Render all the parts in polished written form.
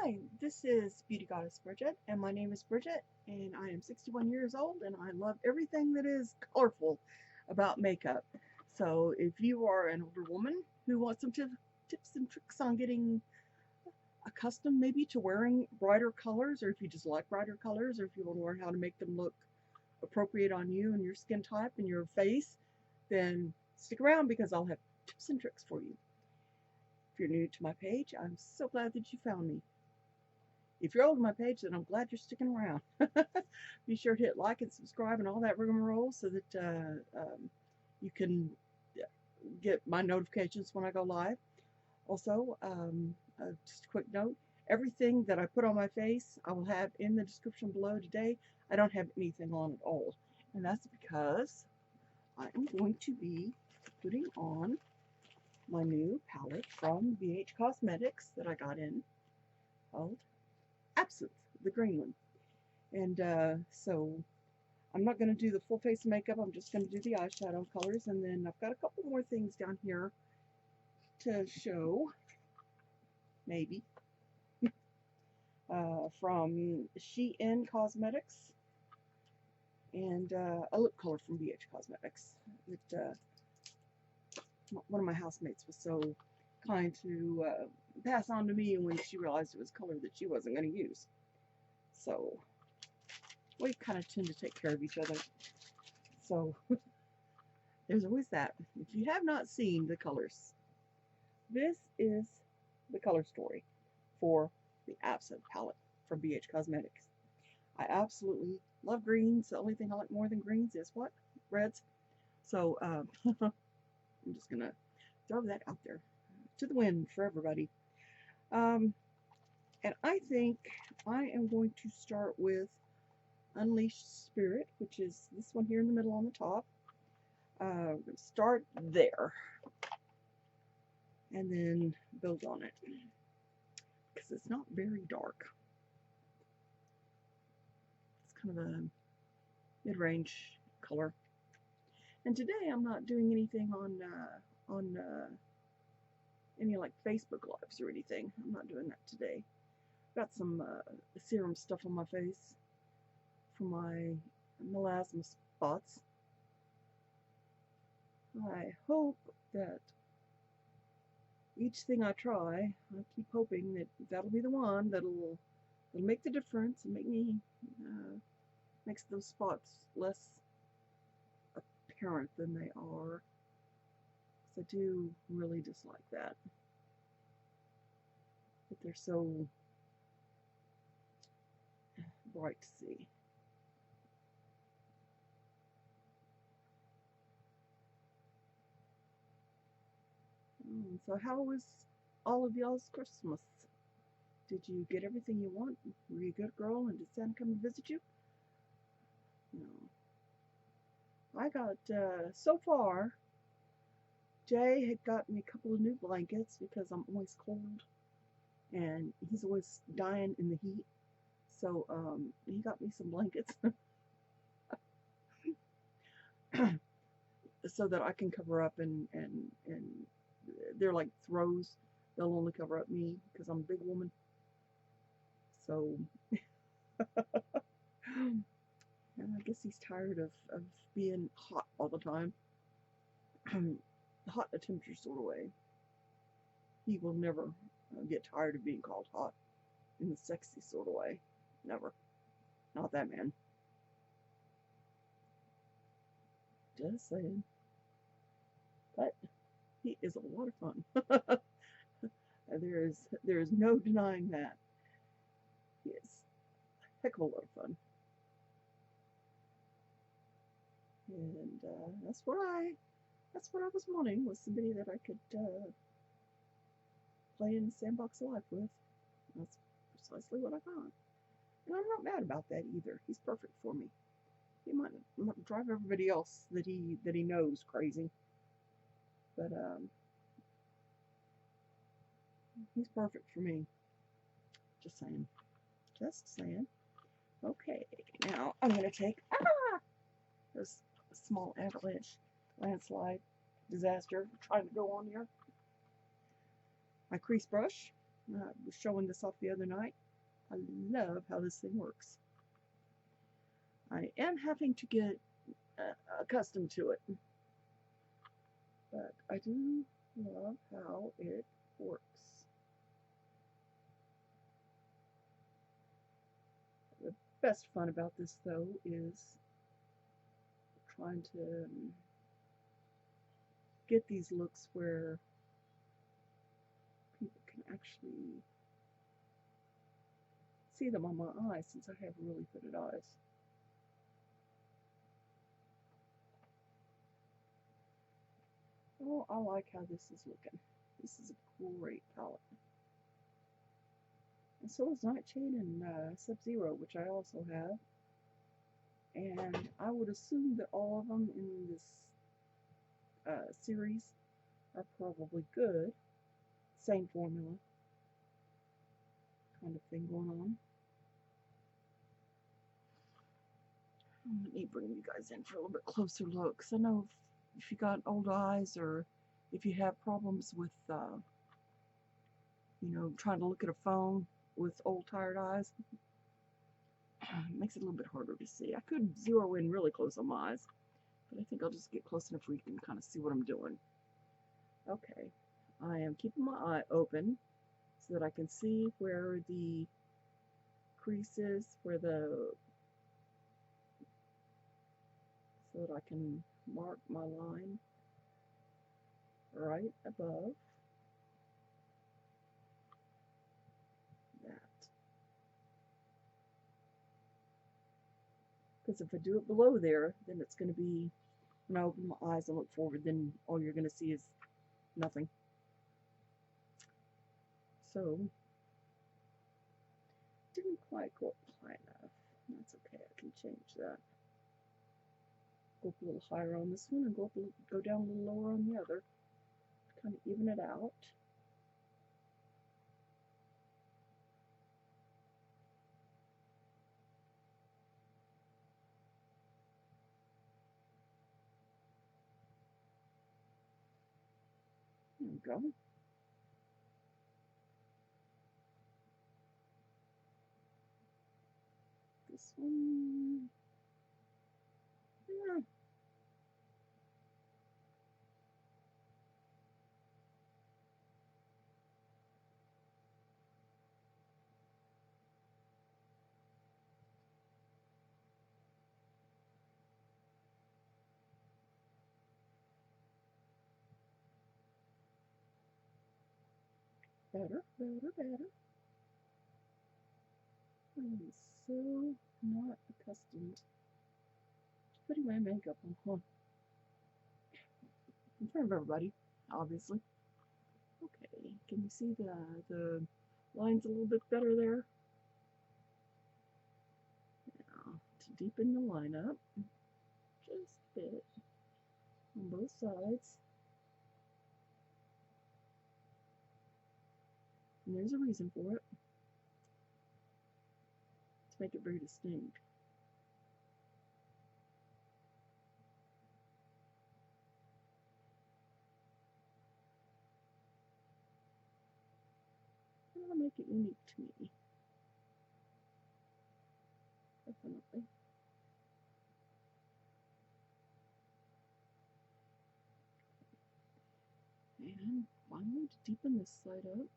Hi, this is Beauty Goddess Bridget, and my name is Bridget, and I am 61 years old, and I love everything that is colorful about makeup. So if you are an older woman who wants some tips and tricks on getting accustomed maybe to wearing brighter colors, or if you just like brighter colors, or if you want to learn how to make them look appropriate on you and your skin type and your face, then stick around because I'll have tips and tricks for you. If you're new to my page, I'm so glad that you found me. If you're old to my page, then I'm glad you're sticking around. Be sure to hit like and subscribe and all that rigmarole so that you can get my notifications when I go live. Also, just a quick note, everything that I put on my face, I will have in the description below today. I don't have anything on at all, and that's because I am going to be putting on my new palette from BH Cosmetics that I got in, called Absinthe, the green one. And so I'm not going to do the full face makeup, I'm just going to do the eyeshadow colors, and then I've got a couple more things down here to show, maybe, from Shein Cosmetics, and a lip color from BH Cosmetics that one of my housemates was so kind to pass on to me when she realized it was color that she wasn't going to use. So we kind of tend to take care of each other. So there's always that. If you have not seen the colors, this is the color story for the Absinthe palette from BH Cosmetics. I absolutely love greens. The only thing I like more than greens is what? Reds. So I'm just going to throw that out there to the wind for everybody. And I think I am going to start with Unleashed Spirit, which is this one here in the middle on the top. I'm going to start there and then build on it because it's not very dark. It's kind of a mid-range color. And today I'm not doing anything on any like Facebook lives or anything. I'm not doing that today. Got some serum stuff on my face for my melasma spots. I hope that each thing I try, I keep hoping that that'll be the one that'll make the difference and make me makes those spots less apparent than they are. 'Cause I do really dislike that. But they're so bright to see. So how was all of y'all's Christmas? Did you get everything you want? Were you a good girl and did Santa come to visit you? No. I got, so far, Jay had got me a couple of new blankets because I'm always cold and he's always dying in the heat. So he got me some blankets so that I can cover up, and they're like throws. They'll only cover up me because I'm a big woman. So and I guess he's tired of being hot all the time. Hot in a temperature sort of way. He will never get tired of being called hot in the sexy sort of way. Never. Not that man. Just saying. But he is a lot of fun. There is no denying that. He is a heck of a lot of fun. And that's what I was wanting, was somebody that I could play in the sandbox of life with. That's precisely what I got. And I'm not mad about that either. He's perfect for me. He might drive everybody else that he knows crazy, but he's perfect for me. Just saying. Just saying. Okay, now I'm gonna take this small avalanche, landslide, disaster trying to go on here. My crease brush, I was showing this off the other night. I love how this thing works. I am having to get accustomed to it, but I do love how it works. The best fun about this, though, is trying to get these looks where people can actually see them on my eyes, since I have really hooded eyes. Oh, I like how this is looking. This is a great palette. And so is Nightshade and Sub-Zero, which I also have. And I would assume that all of them in this series are probably good. Same formula kind of thing going on. Let me bring you guys in for a little bit closer look, because I know if you got old eyes, or if you have problems with, you know, trying to look at a phone with old tired eyes, it makes it a little bit harder to see. I could zero in really close on my eyes, but I think I'll just get close enough where you can kind of see what I'm doing. Okay, I am keeping my eye open so that I can see where the crease is, so that I can mark my line right above that. Because if I do it below there, then it's going to be, when I open my eyes and look forward, then all you're going to see is nothing. So, didn't quite go up high enough. That's okay, I can change that. Go up a little higher on this one, and go down a little lower on the other. Kind of even it out. There we go. This one, yeah. Better, better, better. I'm so not accustomed to putting my makeup on, in front of everybody, obviously. Okay, can you see the lines a little bit better there? Now, to deepen the line up, just a bit on both sides. And there's a reason for it. To make it very distinct. I want to make it unique to me. Definitely. And finally, to deepen this side up,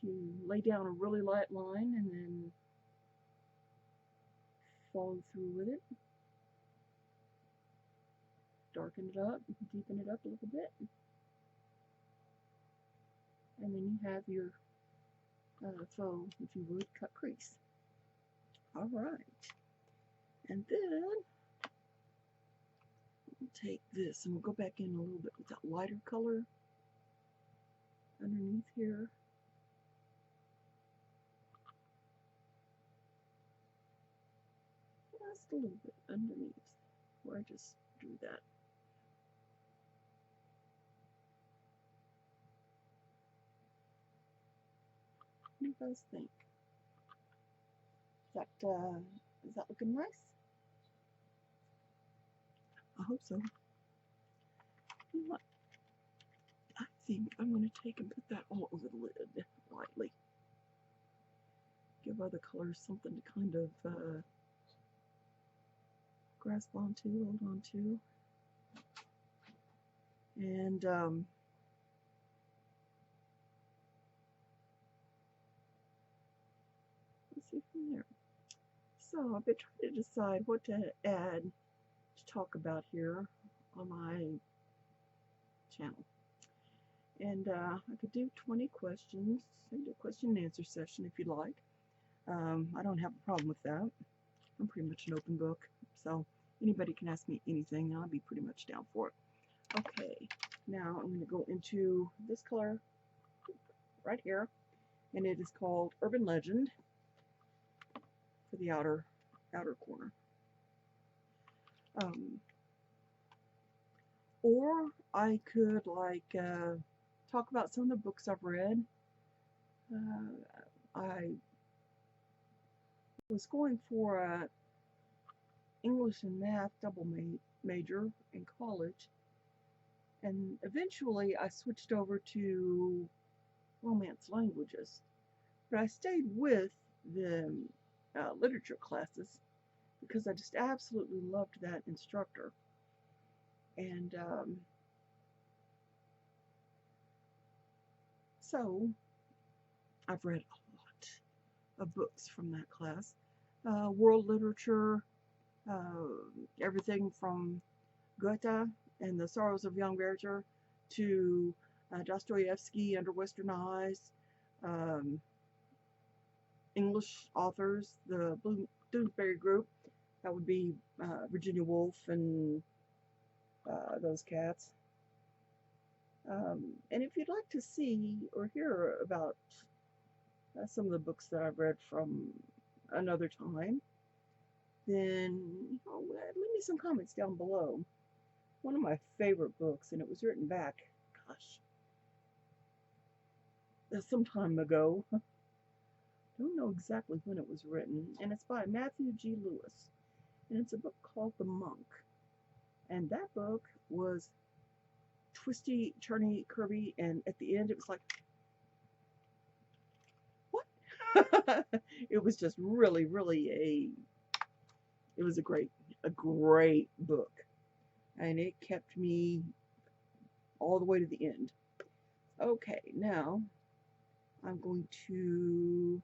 to lay down a really light line and then follow through with it. Darken it up, deepen it up a little bit. And then you have your faux, if you would, cut crease. Alright. And then we'll take this and we'll go back in a little bit with that lighter color underneath here. Just a little bit underneath where I just drew that. What do you guys think? Is that looking nice? I hope so. You know what? I see, I'm going to take and put that all over the lid lightly. Give other colors something to kind of grasp onto, hold on to. And let's see from there. So I've been trying to decide what to add to talk about here on my channel. And I could do 20 questions. I could do a question and answer session if you'd like. I don't have a problem with that. I'm pretty much an open book, so anybody can ask me anything, and I'll be pretty much down for it. Okay, now I'm going to go into this color right here, and it is called Urban Legend for the outer corner. Or I could talk about some of the books I've read. I was going for a English and math double major in college, and eventually I switched over to Romance languages, but I stayed with the literature classes because I just absolutely loved that instructor. And so I've read a lot of books from that class. World literature, everything from Goethe and the Sorrows of Young Werther to Dostoevsky Under Western Eyes, English authors, the Bloomsbury Group, that would be Virginia Woolf and those cats. And if you'd like to see or hear about some of the books that I've read from another time, then leave me some comments down below. One of my favorite books, and it was written back, gosh, some time ago. Don't know exactly when it was written, and it's by Matthew G. Lewis, and it's a book called The Monk. And that book was twisty, turny, curvy, and at the end it was like, what? It was just really, really it was a great book, and it kept me all the way to the end. Okay, now I'm going to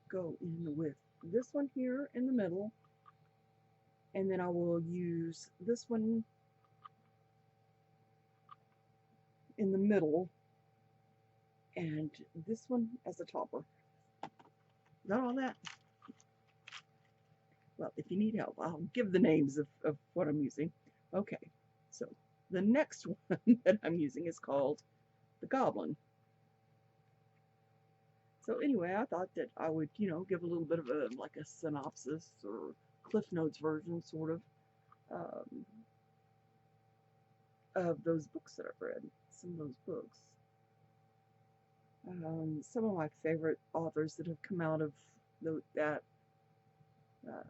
go in with this one here in the middle, and then I will use this one in the middle and this one as a topper. Got all that? Well, if you need help, I'll give the names of what I'm using. Okay, so the next one that I'm using is called the Goblin. So anyway, I thought that I would, give a little bit of a synopsis or Cliff Notes version, sort of those books that I've read. Some of those books. Some of my favorite authors that have come out of that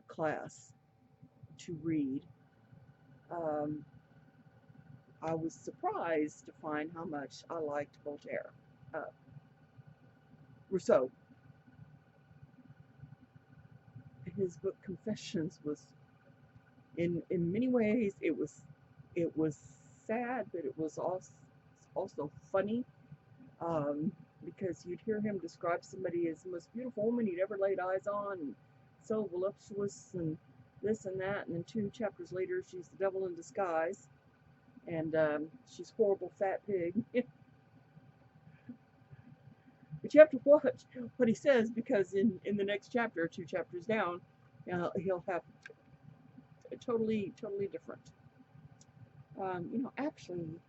class to read. I was surprised to find how much I liked Voltaire. Rousseau. His book Confessions was, in many ways, it was sad, but it was also funny, because you'd hear him describe somebody as the most beautiful woman he'd ever laid eyes on, and so voluptuous and this and that, and then 2 chapters later she's the devil in disguise, and she's horrible fat pig. But you have to watch what he says, because in the next chapter, 2 chapters down, he'll have a totally different. Actually,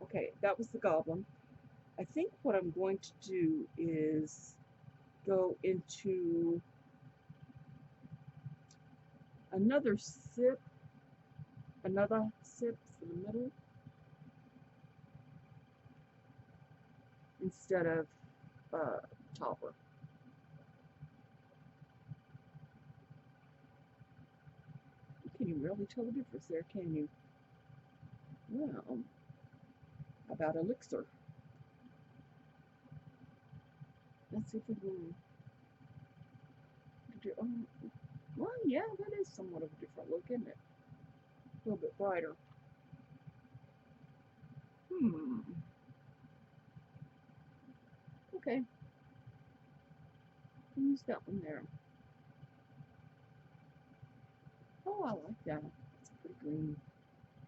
okay, that was the Goblin. I think what I'm going to do is go into another sip for the middle, instead of topper. Can you really tell the difference there, can you? Well, about elixir. Let's see if we can do, well, yeah, that is somewhat of a different look, isn't it? A little bit brighter. Okay. Use that one there. Oh, I like that. It's a pretty green.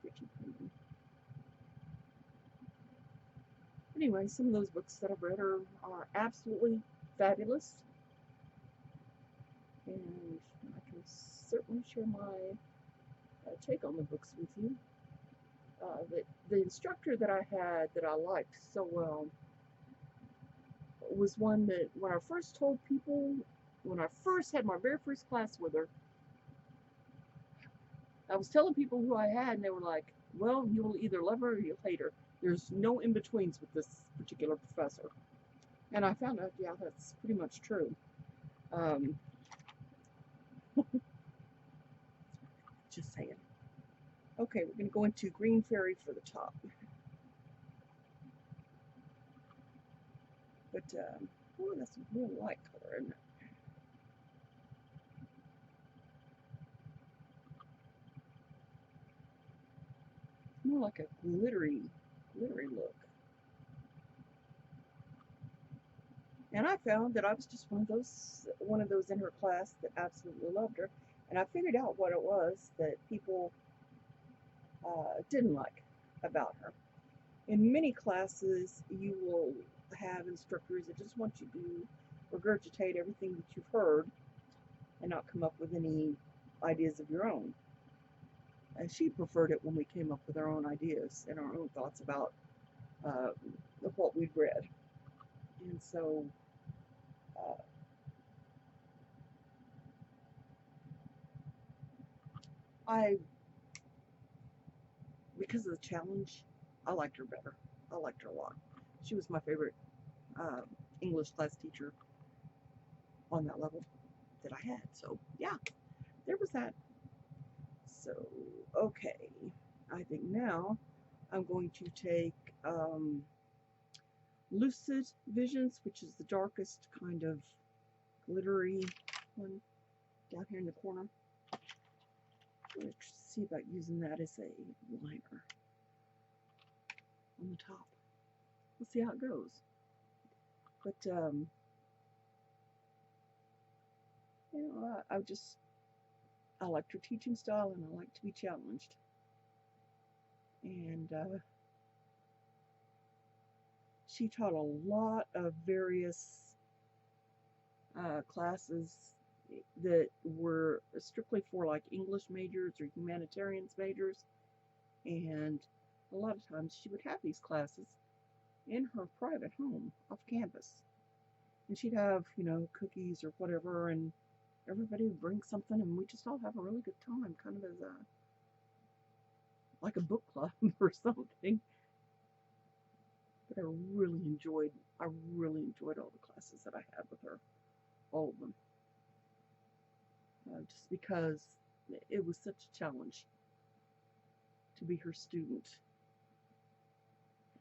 Pretty green. Anyway, some of those books that I've read are absolutely fabulous. And I can certainly share my take on the books with you. The instructor that I had that I liked so well was one that when I first told people, when I first had my very first class with her, I was telling people who I had, and they were like, well, you'll either love her or you'll hate her. There's no in-betweens with this particular professor. And I found out, yeah, that's pretty much true. Just saying. Okay, we're going to go into Green Fairy for the top. But, oh, that's a real light color, isn't it? More like a glittery look. And I found that I was just one of those in her class that absolutely loved her. And I figured out what it was that people didn't like about her. In many classes, you will have instructors that just want you to regurgitate everything that you've heard and not come up with any ideas of your own. And she preferred it when we came up with our own ideas and our own thoughts about what we'd read. And so because of the challenge, I liked her better. I liked her a lot. She was my favorite English class teacher on that level that I had. So yeah, there was that. So okay, I think now I'm going to take Lucid Visions, which is the darkest kind of glittery one down here in the corner. Let's see about using that as a liner on the top. We'll see how it goes. But you know, I liked her teaching style, and I like to be challenged. And she taught a lot of various classes that were strictly for like English majors or humanitarians majors, and a lot of times she would have these classes in her private home off campus, and she'd have, you know, cookies or whatever, and everybody would bring something, and we just all have a really good time, kind of as like a book club or something. But I really enjoyed all the classes that I had with her, all of them. Just because it was such a challenge to be her student.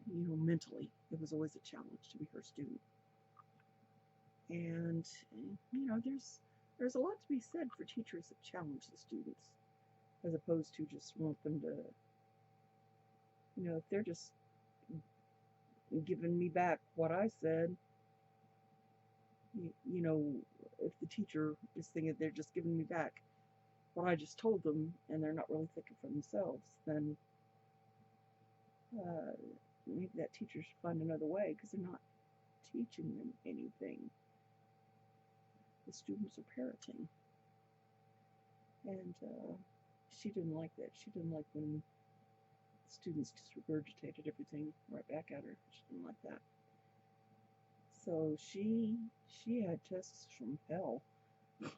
You know, mentally, it was always a challenge to be her student. And you know, there's a lot to be said for teachers that challenge the students, as opposed to just want them to, you know, if they're just giving me back what I said, you know, if the teacher is thinking they're just giving me back what I just told them, and they're not really thinking for themselves, then maybe that teacher should find another way, because they're not teaching them anything. The students are parroting. And she didn't like that. She didn't like when students just regurgitated everything right back at her. She didn't like that. So she had tests from hell.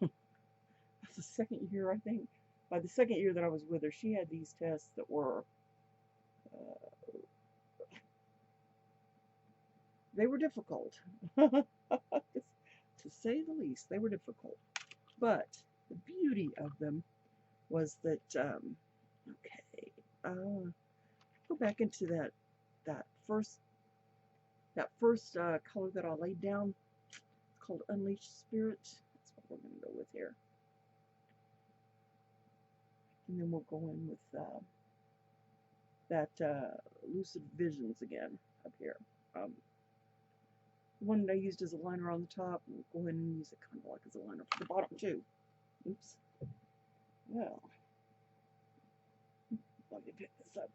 That's the second year, I think. By the second year that I was with her, she had these tests that were they were difficult. To say the least, they were difficult. But the beauty of them was that, okay, go back into that that first color that I laid down. It's called Unleashed Spirit. That's what we're going to go with here. And then we'll go in with that Lucid Visions again up here. The one that I used as a liner on the top, we'll go ahead and use it kind of like as a liner for the bottom too. Oops. Well, let me pick this up.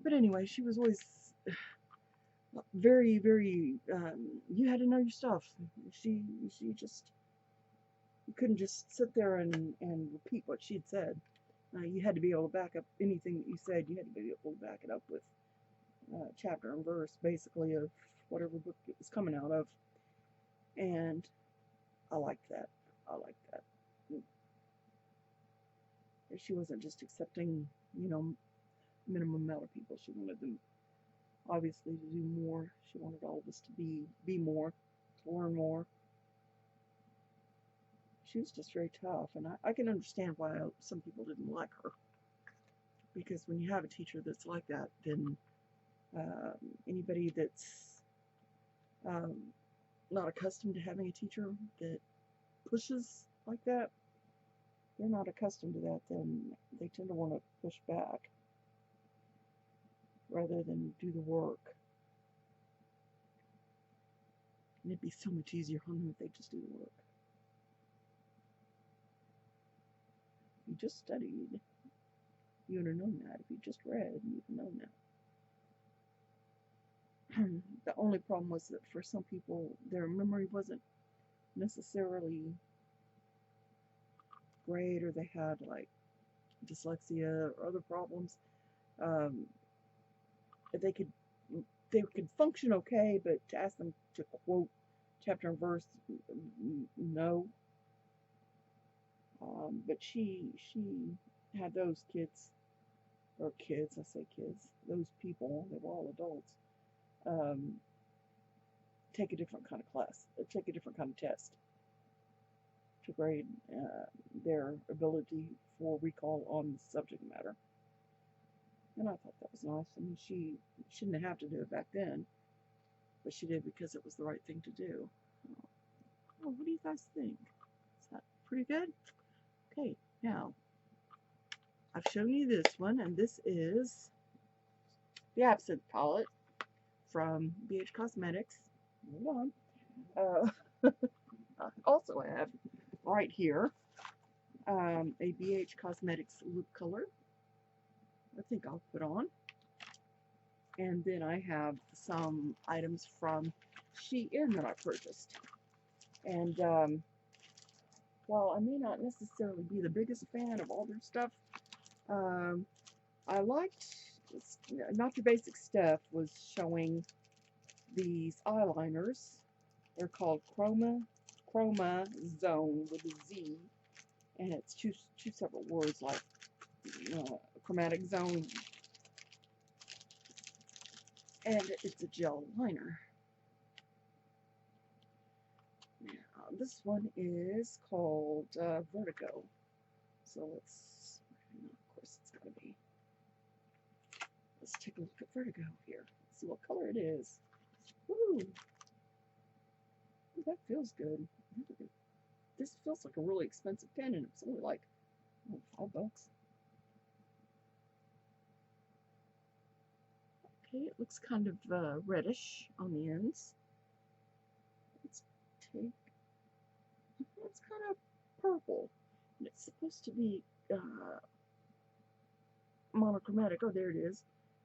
But anyway, she was always very, very, you had to know your stuff. She just, you couldn't just sit there and repeat what she'd said. You had to be able to back up anything that you said. You had to be able to back it up with chapter and verse, basically, of whatever book it was coming out of. And I liked that. I liked that. She wasn't just accepting, you know, minimum amount of people. She wanted them, obviously, to do more. She wanted all of us to be more, to learn more. She was just very tough, and I can understand why some people didn't like her. Because when you have a teacher that's like that, then anybody that's not accustomed to having a teacher that pushes like that, they're not accustomed to that, then they tend to want to push back rather than do the work. And it'd be so much easier on them if they just do the work. If you just studied, you would have known that. If you just read, you'd have known that. The only problem was that for some people, their memory wasn't necessarily great, or they had like dyslexia or other problems. They could function okay, but to ask them to quote chapter and verse, no. But she had those kids, or kids, I say kids, those people, they were all adults, take a different kind of class, take a different kind of test to grade their ability for recall on the subject matter. And I thought that was nice. I mean, she didn't have to do it back then, but she did because it was the right thing to do. Oh, what do you guys think? Is that pretty good? Okay, now, I've shown you this one, and this is the Absinthe palette from BH Cosmetics. Hold on. I also have right here a BH Cosmetics lip color. I think I'll put on. And then I have some items from Shein that I purchased. And while I may not necessarily be the biggest fan of all their stuff, I liked, Not Your Basic Stuff was showing these eyeliners. They're called Chroma Zone with a Z, and it's two separate words like chromatic zone, and it's a gel liner. Now, this one is called Vertigo. So let's, of course it's got to be, let's take a look at Vertigo here. See what color it is. Woo! Ooh, that feels good. This feels like a really expensive pen, and it's only like $5. Okay, it looks kind of reddish on the ends. Let's take, it's kind of purple, and it's supposed to be monochromatic. Oh, there it is.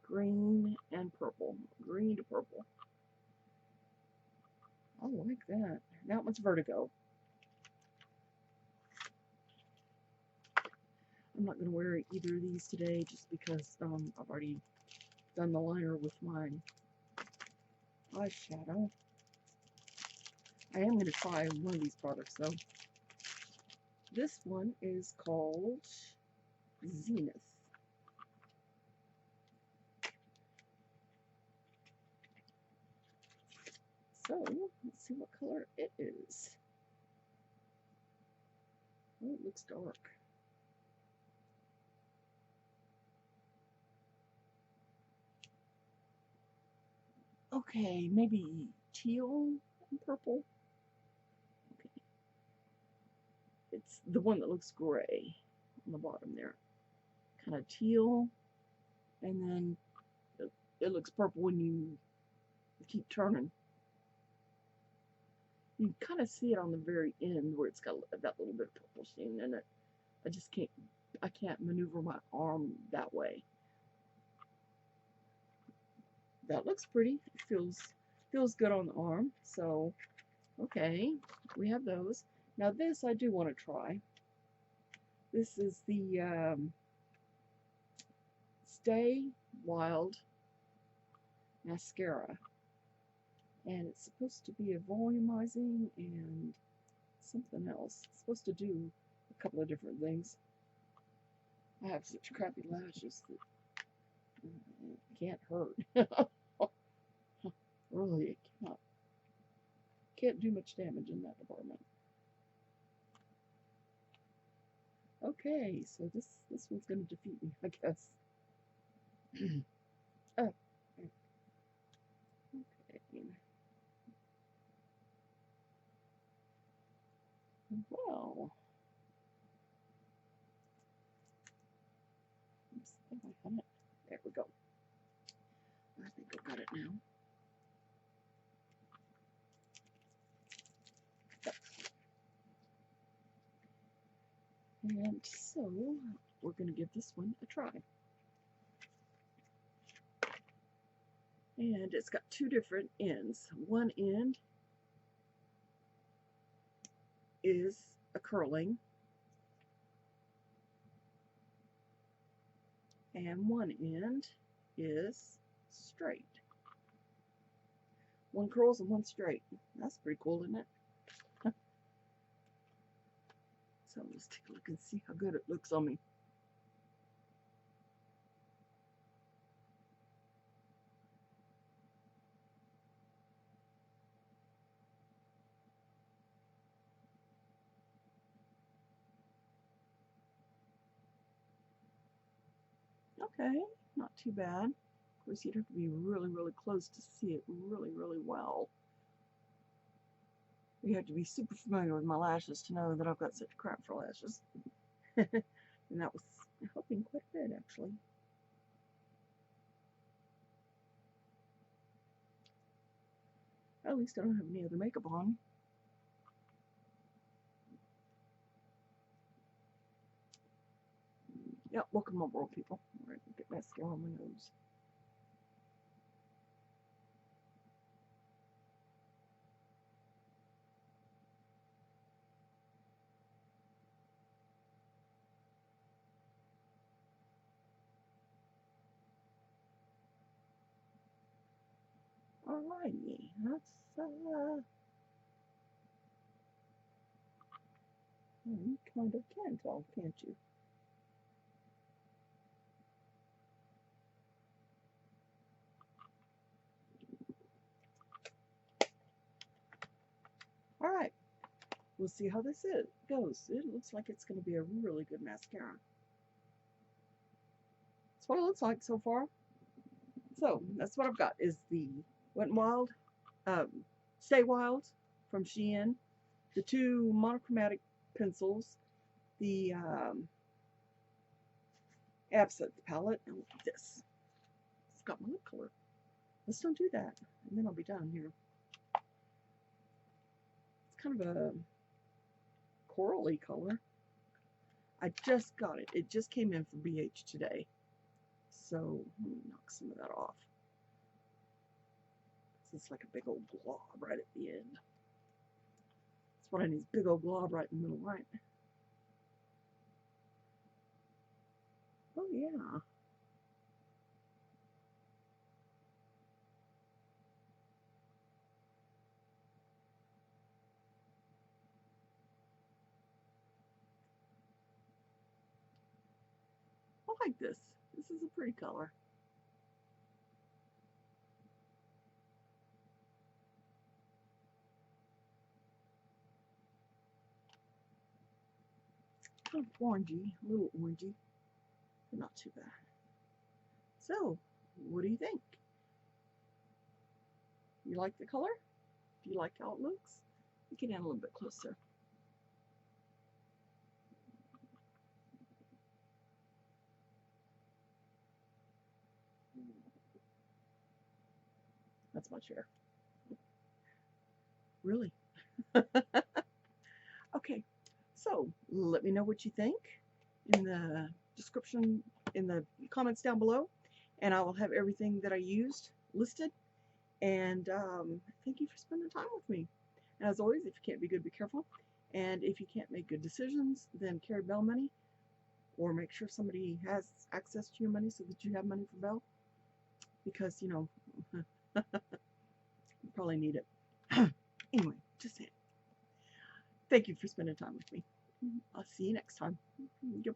Green and purple. Green to purple. I like that. Now it wants Vertigo. I'm not going to wear either of these today just because I've already done the liner with my eyeshadow. I am going to try one of these products though. This one is called Zenith. So, let's see what color it is. Oh, it looks dark. Okay, maybe teal and purple. Okay. It's the one that looks gray on the bottom there. Kind of teal, and then it looks purple when you keep turning. You can kind of see it on the very end where it's got that little bit of purple sheen in it. I can't maneuver my arm that way. That looks pretty. It feels good on the arm. So, okay, we have those. Now this I do want to try. This is the Stay Wild mascara, and it's supposed to be a volumizing and something else. It's supposed to do a couple of different things. I have such crappy lashes that it can't hurt. Really, it can't do much damage in that department. Okay, so this one's going to defeat me, I guess. Oh, okay. Well, there we go. I think I got it now. And so, we're going to give this one a try. And it's got two different ends. One end is a curling, and one end is straight. One curls and one straight. That's pretty cool, isn't it? So let's take a look and see how good it looks on me. Okay, not too bad. Of course, you'd have to be really, really close to see it really, really well. You have to be super familiar with my lashes to know that I've got such crap for lashes. And that was helping quite a bit, actually. At least I don't have any other makeup on. Yeah, welcome to my world, people. Alright, get mascara on my nose. Alrighty, you kind of can tell, can't you? Alright, we'll see how this goes. It looks like it's going to be a really good mascara. That's what it looks like so far. So, that's what I've got, is the Wet n Wild, Stay Wild from Shein, the two monochromatic pencils, the Absinthe palette, and this. It's got my lip color. Let's don't do that, and then I'll be done here. It's kind of a corally color. I just got it. It just came in from BH today. So, let me knock some of that off. It's like a big old glob right at the end. That's what I need, big old glob right in the middle, right? Oh, yeah. I like this. This is a pretty color. Kind of orangey, a little orangey, but not too bad. So, what do you think? You like the color? Do you like how it looks? Get in a little bit closer. That's much hair. Really? Okay, so let me know what you think in the description, in the comments down below, and I will have everything that I used listed. And thank you for spending time with me. And as always, if you can't be good, be careful. And if you can't make good decisions, then carry bail money, or make sure somebody has access to your money so that you have money for bail, because, you know, you probably need it. Anyway, just saying. Thank you for spending time with me. I'll see you next time. Goodbye.